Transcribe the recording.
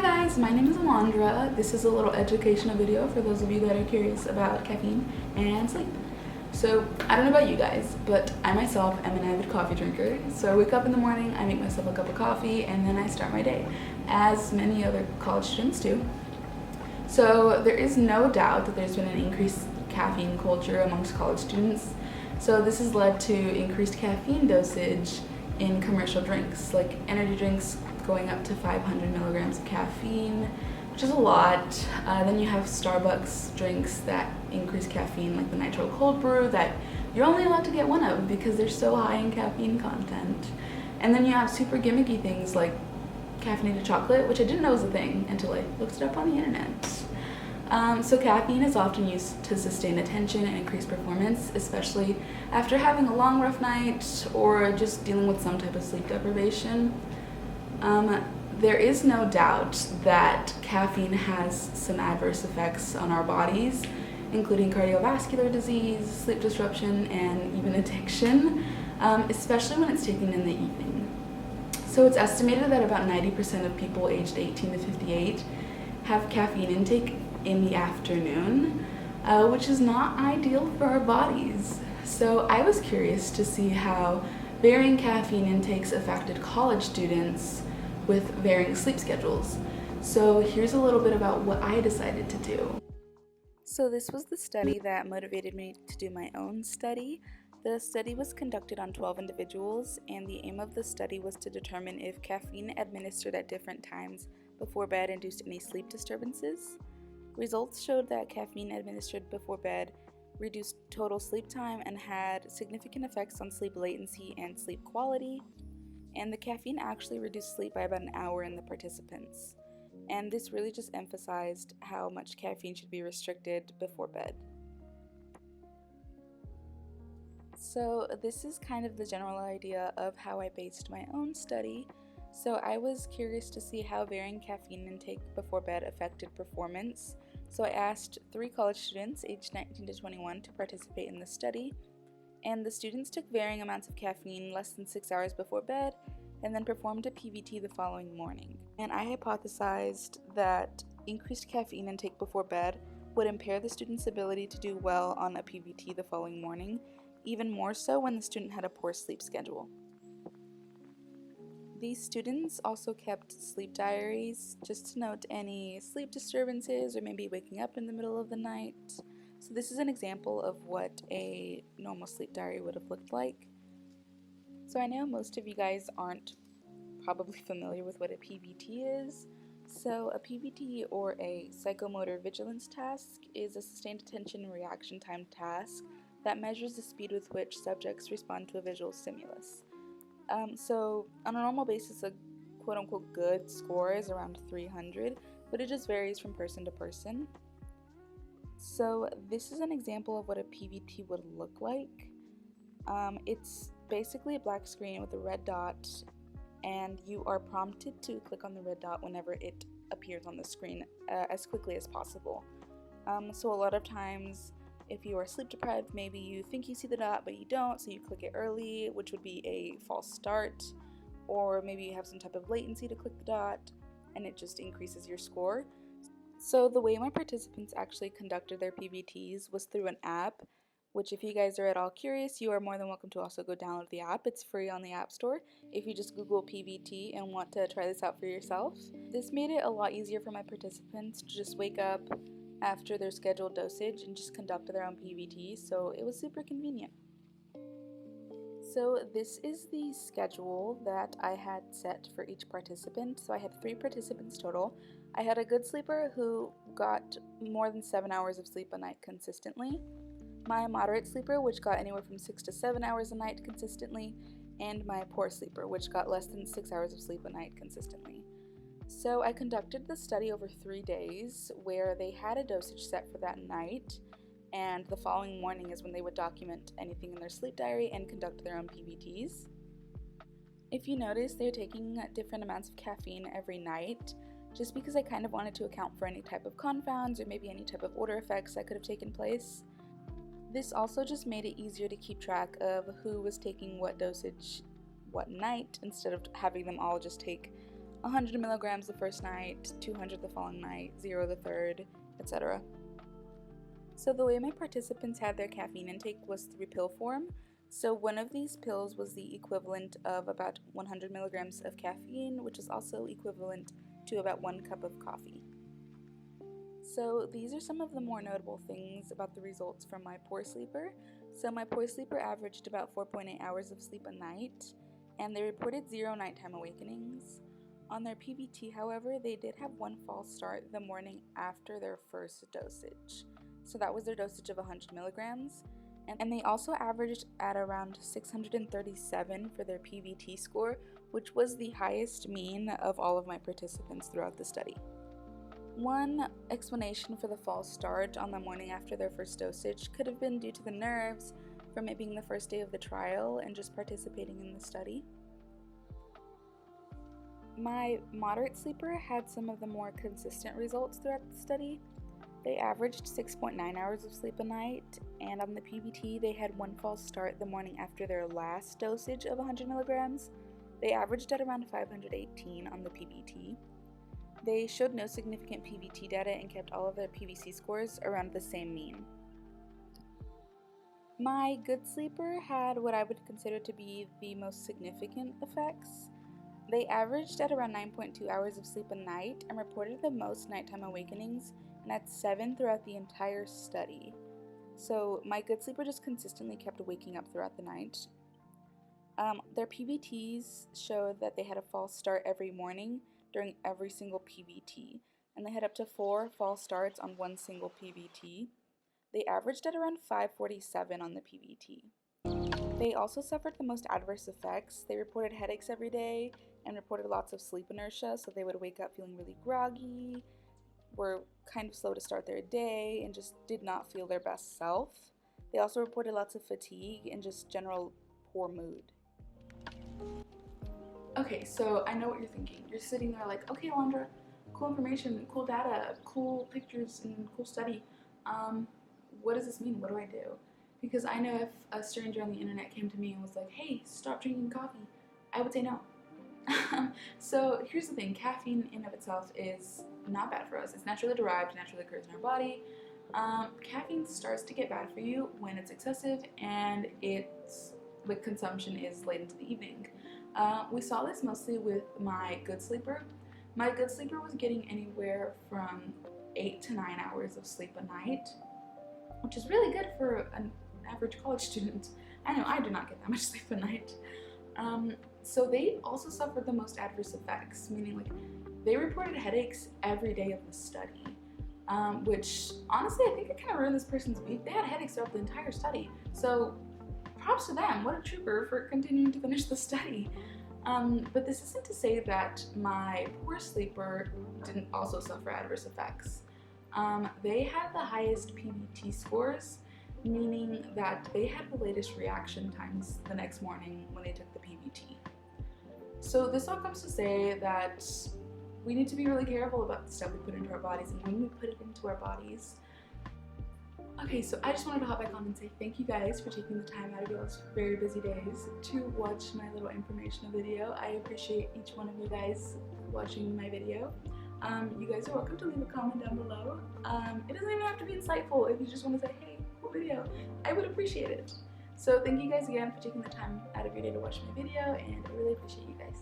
Hi guys, my name is Alondra. This is a little educational video for those of you that are curious about caffeine and sleep. So, I don't know about you guys, but I myself am an avid coffee drinker. So I wake up in the morning, I make myself a cup of coffee, and then I start my day, as many other college students do. So there is no doubt that there's been an increased caffeine culture amongst college students. So this has led to increased caffeine dosage in commercial drinks, like energy drinks going up to 500 milligrams of caffeine, which is a lot. Then you have Starbucks drinks that increase caffeine, like the nitro cold brew, that you're only allowed to get one of because they're so high in caffeine content. And then you have super gimmicky things like caffeinated chocolate, which I didn't know was a thing until I looked it up on the internet. So caffeine is often used to sustain attention and increase performance, especially after having a long, rough night or just dealing with some type of sleep deprivation. There is no doubt that caffeine has some adverse effects on our bodies, including cardiovascular disease, sleep disruption, and even addiction, especially when it's taken in the evening. So it's estimated that about 90% of people aged 18 to 58 have caffeine intake in the afternoon, which is not ideal for our bodies. So I was curious to see how varying caffeine intakes affected college students with varying sleep schedules. So here's a little bit about what I decided to do. So this was the study that motivated me to do my own study. The study was conducted on 12 individuals, and the aim of the study was to determine if caffeine administered at different times before bed induced any sleep disturbances. Results showed that caffeine administered before bed reduced total sleep time and had significant effects on sleep latency and sleep quality. And the caffeine actually reduced sleep by about an hour in the participants. And this really just emphasized how much caffeine should be restricted before bed. So this is kind of the general idea of how I based my own study. So I was curious to see how varying caffeine intake before bed affected performance. So I asked 3 college students aged 19 to 21 to participate in the study. And the students took varying amounts of caffeine less than 6 hours before bed and then performed a PVT the following morning. And I hypothesized that increased caffeine intake before bed would impair the student's ability to do well on a PVT the following morning, even more so when the student had a poor sleep schedule. These students also kept sleep diaries just to note any sleep disturbances or maybe waking up in the middle of the night. So this is an example of what a normal sleep diary would have looked like. So I know most of you guys aren't probably familiar with what a PVT is. So a PVT, or a psychomotor vigilance task, is a sustained attention reaction time task that measures the speed with which subjects respond to a visual stimulus. So on a normal basis, a quote-unquote good score is around 300, but it just varies from person to person. So this is an example of what a PVT would look like. It's basically a black screen with a red dot, and you are prompted to click on the red dot whenever it appears on the screen as quickly as possible. So a lot of times, if you are sleep deprived, maybe you think you see the dot but you don't, so you click it early, which would be a false start, or maybe you have some type of latency to click the dot and it just increases your score. So the way my participants actually conducted their PVTs was through an app, which if you guys are at all curious, you are more than welcome to also go download the app. It's free on the App Store if you just Google PVT and want to try this out for yourself. This made it a lot easier for my participants to just wake up after their scheduled dosage and just conduct their own PVT, so it was super convenient. So this is the schedule that I had set for each participant. So I had 3 participants total. I had a good sleeper who got more than 7 hours of sleep a night consistently, my moderate sleeper, which got anywhere from 6 to 7 hours a night consistently, and my poor sleeper, which got less than 6 hours of sleep a night consistently. So I conducted the study over 3 days where they had a dosage set for that night, and the following morning is when they would document anything in their sleep diary and conduct their own PVTs. If you notice, they're taking different amounts of caffeine every night, just because I kind of wanted to account for any type of confounds or maybe any type of order effects that could have taken place. This also just made it easier to keep track of who was taking what dosage what night, instead of having them all just take 100 milligrams the first night, 200 the following night, 0 the third, etc. So the way my participants had their caffeine intake was through pill form. So one of these pills was the equivalent of about 100 milligrams of caffeine, which is also equivalent to about 1 cup of coffee. So these are some of the more notable things about the results from my poor sleeper. So my poor sleeper averaged about 4.8 hours of sleep a night, and they reported 0 nighttime awakenings. On their PBT, however, they did have 1 false start the morning after their first dosage. So that was their dosage of 100 milligrams. And they also averaged at around 637 for their PBT score, which was the highest mean of all of my participants throughout the study. One explanation for the false start on the morning after their first dosage could have been due to the nerves from it being the first day of the trial and just participating in the study. My moderate sleeper had some of the more consistent results throughout the study. They averaged 6.9 hours of sleep a night, and on the PBT they had 1 false start the morning after their last dosage of 100 milligrams. They averaged at around 518 on the PBT. They showed no significant PBT data and kept all of their PVC scores around the same mean. My good sleeper had what I would consider to be the most significant effects. They averaged at around 9.2 hours of sleep a night and reported the most nighttime awakenings, and had 7 throughout the entire study. So my good sleeper just consistently kept waking up throughout the night. Their PBTs showed that they had a false start every morning during every single PBT, and they had up to 4 false starts on 1 single PBT. They averaged at around 547 on the PBT. They also suffered the most adverse effects. They reported headaches every day and reported lots of sleep inertia, so they would wake up feeling really groggy, were kind of slow to start their day, and just did not feel their best self. They also reported lots of fatigue and just general poor mood. Okay, so I know what you're thinking. You're sitting there like, okay, Alondra, cool information, cool data, cool pictures, and cool study. What does this mean? What do I do? Because I know if a stranger on the internet came to me and was like, hey, stop drinking coffee, I would say no. So here's the thing, caffeine in of itself is not bad for us. It's naturally derived, naturally occurs in our body. Caffeine starts to get bad for you when it's excessive and the consumption is late into the evening. We saw this mostly with my good sleeper. My good sleeper was getting anywhere from 8 to 9 hours of sleep a night, which is really good for an average college student. I know I do not get that much sleep a night. So they also suffered the most adverse effects, meaning like they reported headaches every day of the study, which honestly I think it kind of ruined this person's week. They had headaches throughout the entire study, so props to them. What a trooper for continuing to finish the study. But this isn't to say that my poor sleeper didn't also suffer adverse effects. They had the highest PBT scores, meaning that they had the latest reaction times the next morning when they took the PBT. So this all comes to say that we need to be really careful about the stuff we put into our bodies and when we put it into our bodies. Okay, so I just wanted to hop back on and say thank you guys for taking the time out of your very busy days to watch my little informational video. I appreciate each one of you guys watching my video. You guys are welcome to leave a comment down below. It doesn't even have to be insightful. If you just want to say, hey, cool video, I would appreciate it. So thank you guys again for taking the time out of your day to watch my video, and I really appreciate you guys.